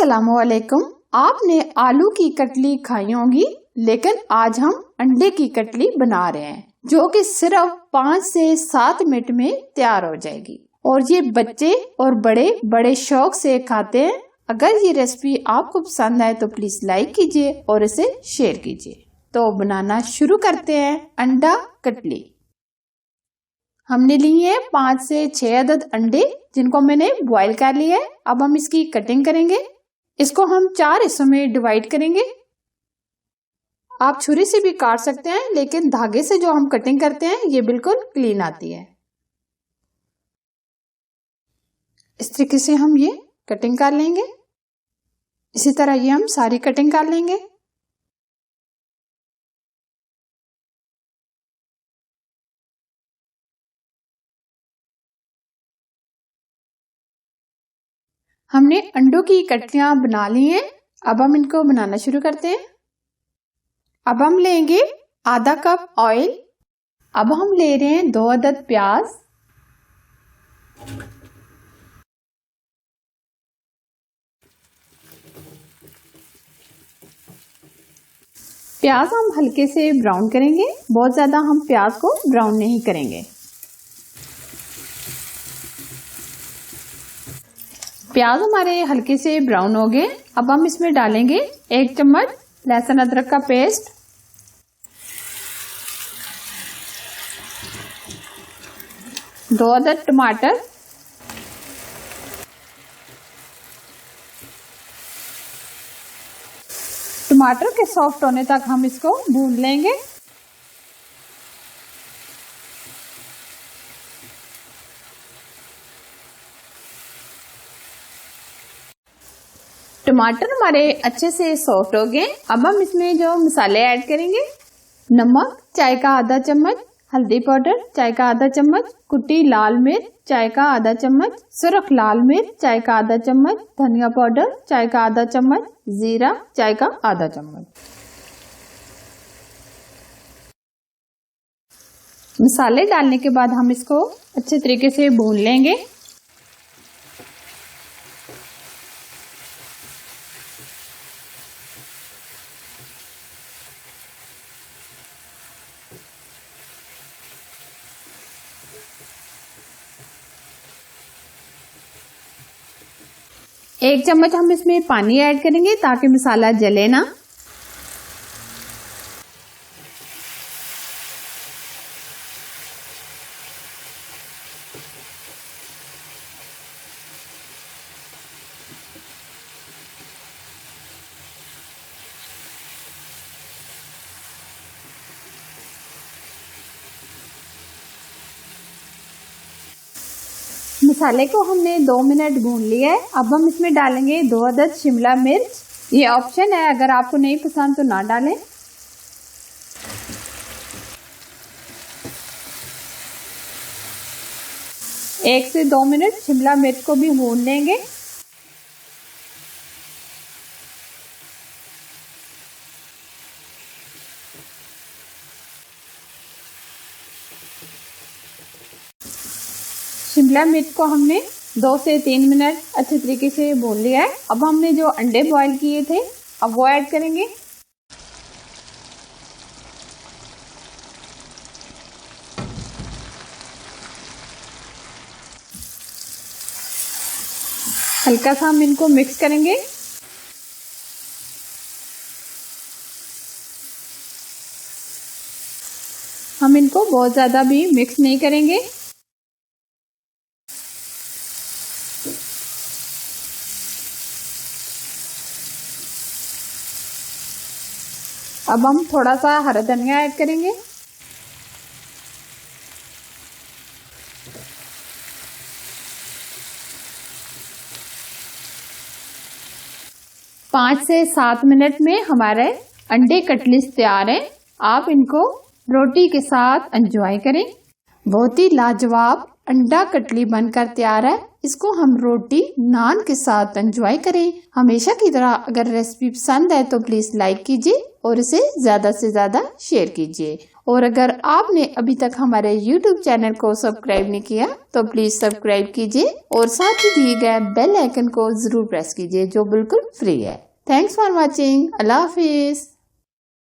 अस्सलामुअलैकुम। आपने आलू की कटली खाई होगी, लेकिन आज हम अंडे की कटली बना रहे हैं जो कि सिर्फ 5 से 7 मिनट में तैयार हो जाएगी और ये बच्चे और बड़े बड़े शौक से खाते हैं। अगर ये रेसिपी आपको पसंद आए तो प्लीज लाइक कीजिए और इसे शेयर कीजिए। तो बनाना शुरू करते हैं। अंडा कटली हमने लिए हैं 5 से 6 अदद अंडे, जिनको मैंने बॉईल कर लिया है। अब हम इसकी कटिंग करेंगे। इसको हम 4 हिस्सों में डिवाइड करेंगे। आप छुरी से भी काट सकते हैं, लेकिन धागे से जो हम कटिंग करते हैं ये बिल्कुल क्लीन आती है। इस तरीके से हम ये कटिंग कर लेंगे। इसी तरह ये हम सारी कटिंग कर लेंगे। हमने अंडों की कटलियां बना ली हैं। अब हम इनको बनाना शुरू करते हैं। अब हम लेंगे आधा कप ऑयल। अब हम ले रहे हैं 2 अदद प्याज। प्याज हम हल्के से ब्राउन करेंगे, बहुत ज्यादा हम प्याज को ब्राउन नहीं करेंगे। प्याज हमारे हल्के से ब्राउन हो गए। अब हम इसमें डालेंगे 1 चम्मच लहसुन अदरक का पेस्ट, 2 अदद टमाटर, टमाटर के सॉफ्ट होने तक हम इसको भून लेंगे। टमाटर हमारे अच्छे से सॉफ्ट हो गए। अब हम इसमें जो मसाले ऐड करेंगे, नमक चाय का आधा चम्मच, हल्दी पाउडर चाय का आधा चम्मच, कुटी लाल मिर्च चाय का आधा चम्मच, सुरख लाल मिर्च चाय का आधा चम्मच, धनिया पाउडर चाय का आधा चम्मच, जीरा चाय का आधा चम्मच। मसाले डालने के बाद हम इसको अच्छे तरीके से भून लेंगे। एक चम्मच हम इसमें पानी ऐड करेंगे ताकि मसाला जले ना। मसाले को हमने 2 मिनट भून लिया है। अब हम इसमें डालेंगे 2 अदद शिमला मिर्च। ये ऑप्शन है, अगर आपको नहीं पसंद तो ना डालें। एक से 2 मिनट शिमला मिर्च को भी भून लेंगे। शिमला मिर्च को हमने 2 से 3 मिनट अच्छे तरीके से भून लिया है। अब हमने जो अंडे बॉईल किए थे अब वो ऐड करेंगे। हल्का सा हम इनको मिक्स करेंगे। हम इनको बहुत ज्यादा भी मिक्स नहीं करेंगे। अब हम थोड़ा सा हरा धनिया ऐड करेंगे। पाँच से 7 मिनट में हमारे अंडे कटलिस तैयार है। आप इनको रोटी के साथ एंजॉय करें। बहुत ही लाजवाब अंडा कटली बनकर तैयार है। इसको हम रोटी नान के साथ एंजॉय करें। हमेशा की तरह अगर रेसिपी पसंद है तो प्लीज लाइक कीजिए और इसे ज्यादा से ज्यादा शेयर कीजिए और अगर आपने अभी तक हमारे YouTube चैनल को सब्सक्राइब नहीं किया तो प्लीज सब्सक्राइब कीजिए और साथ ही दिए गए बेल आइकन को जरूर प्रेस कीजिए जो बिल्कुल फ्री है। Thanks for watching. Allah Hafiz.